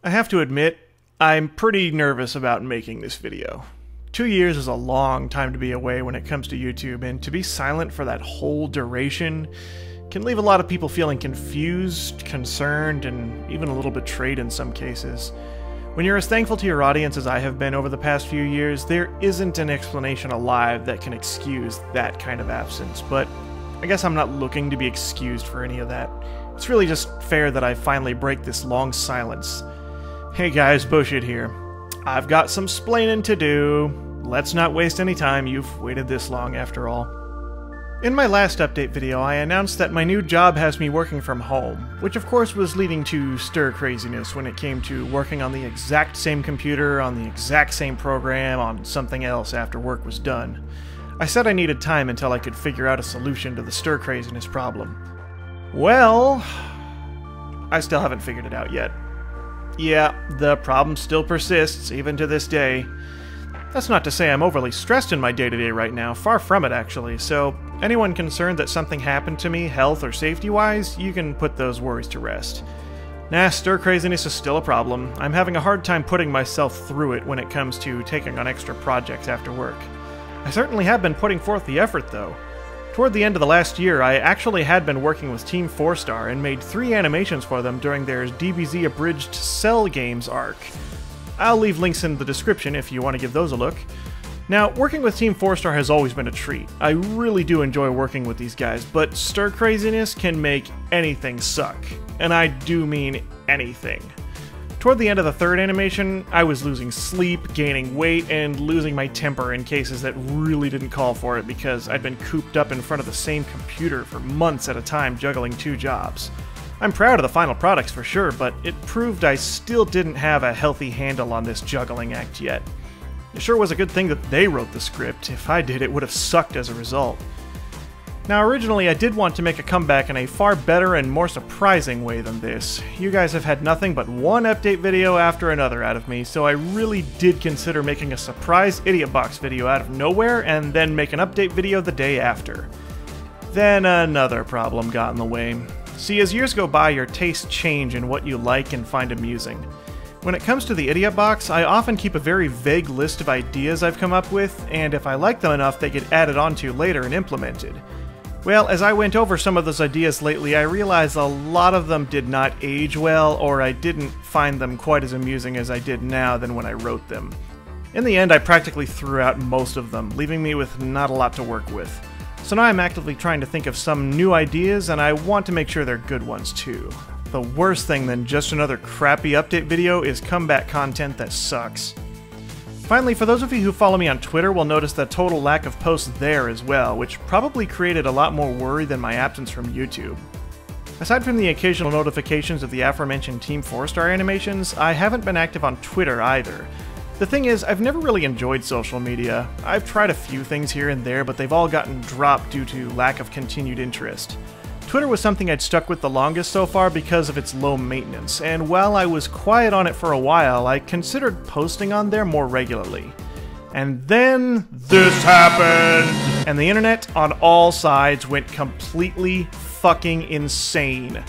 I have to admit, I'm pretty nervous about making this video. 2 years is a long time to be away when it comes to YouTube, and to be silent for that whole duration can leave a lot of people feeling confused, concerned, and even a little betrayed in some cases. When you're as thankful to your audience as I have been over the past few years, there isn't an explanation alive that can excuse that kind of absence, but I guess I'm not looking to be excused for any of that. It's really just fair that I finally break this long silence. Hey guys, DasBoSchitt here. I've got some splaining to do. Let's not waste any time, you've waited this long after all. In my last update video, I announced that my new job has me working from home, which of course was leading to stir-craziness when it came to working on the exact same computer, on the exact same program, on something else after work was done. I said I needed time until I could figure out a solution to the stir-craziness problem. Well, I still haven't figured it out yet. Yeah, the problem still persists, even to this day. That's not to say I'm overly stressed in my day-to-day right now, far from it actually, so anyone concerned that something happened to me, health or safety-wise, you can put those worries to rest. Nah, stir-craziness is still a problem. I'm having a hard time putting myself through it when it comes to taking on extra projects after work. I certainly have been putting forth the effort, though. Toward the end of the last year, I actually had been working with Team 4-Star and made 3 animations for them during their DBZ Abridged Cell Games arc. I'll leave links in the description if you want to give those a look. Now, working with Team 4-Star has always been a treat. I really do enjoy working with these guys, but stir-craziness can make anything suck. And I do mean anything. Toward the end of the 3rd animation, I was losing sleep, gaining weight, and losing my temper in cases that really didn't call for it because I'd been cooped up in front of the same computer for months at a time juggling 2 jobs. I'm proud of the final products for sure, but it proved I still didn't have a healthy handle on this juggling act yet. It sure was a good thing that they wrote the script. If I did, it would have sucked as a result. Now, originally I did want to make a comeback in a far better and more surprising way than this. You guys have had nothing but one update video after another out of me, so I really did consider making a surprise Idiot Box video out of nowhere and then make an update video the day after. Then another problem got in the way. See, as years go by, your tastes change in what you like and find amusing. When it comes to the Idiot Box, I often keep a very vague list of ideas I've come up with, and if I like them enough, they get added onto later and implemented. Well, as I went over some of those ideas lately, I realized a lot of them did not age well, or I didn't find them quite as amusing as I did now than when I wrote them. In the end, I practically threw out most of them, leaving me with not a lot to work with. So now I'm actively trying to think of some new ideas, and I want to make sure they're good ones too. The worst thing than just another crappy update video is comeback content that sucks. Finally, for those of you who follow me on Twitter will notice the total lack of posts there as well, which probably created a lot more worry than my absence from YouTube. Aside from the occasional notifications of the aforementioned Team 4-Star animations, I haven't been active on Twitter either. The thing is, I've never really enjoyed social media. I've tried a few things here and there, but they've all gotten dropped due to lack of continued interest. Twitter was something I'd stuck with the longest so far because of its low maintenance, and while I was quiet on it for a while, I considered posting on there more regularly. And then this happened! And the internet on all sides went completely fucking insane.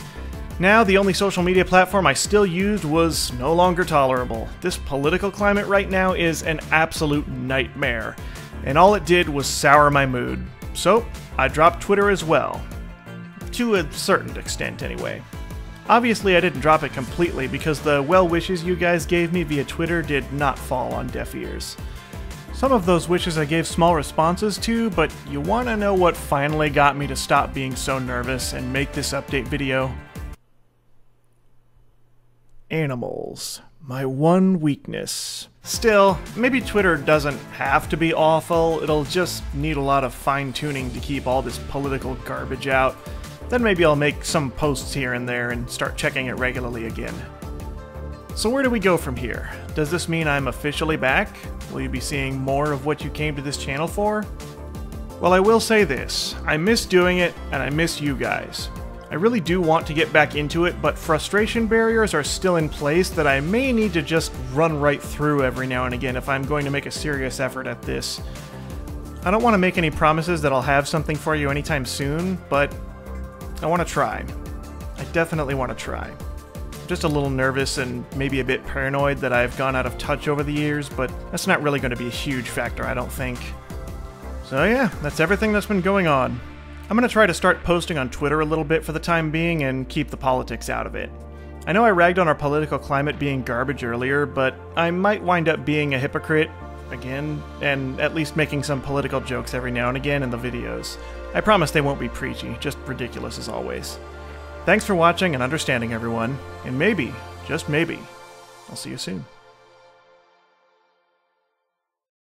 Now, the only social media platform I still used was no longer tolerable. This political climate right now is an absolute nightmare, and all it did was sour my mood. So, I dropped Twitter as well. To a certain extent, anyway. Obviously, I didn't drop it completely because the well wishes you guys gave me via Twitter did not fall on deaf ears. Some of those wishes I gave small responses to, but you want to know what finally got me to stop being so nervous and make this update video? Animals. My one weakness. Still, maybe Twitter doesn't have to be awful, it'll just need a lot of fine-tuning to keep all this political garbage out. Then maybe I'll make some posts here and there and start checking it regularly again. So where do we go from here? Does this mean I'm officially back? Will you be seeing more of what you came to this channel for? Well, I will say this. I miss doing it, and I miss you guys. I really do want to get back into it, but frustration barriers are still in place that I may need to just run right through every now and again if I'm going to make a serious effort at this. I don't want to make any promises that I'll have something for you anytime soon, but I want to try. I definitely want to try. just a little nervous and maybe a bit paranoid that I've gone out of touch over the years, but that's not really going to be a huge factor, I don't think. So yeah, that's everything that's been going on. I'm going to try to start posting on Twitter a little bit for the time being and keep the politics out of it. I know I ragged on our political climate being garbage earlier, but I might wind up being a hypocrite again, and at least making some political jokes every now and again in the videos. I promise they won't be preachy, just ridiculous as always. Thanks for watching and understanding, everyone, and maybe, just maybe, I'll see you soon.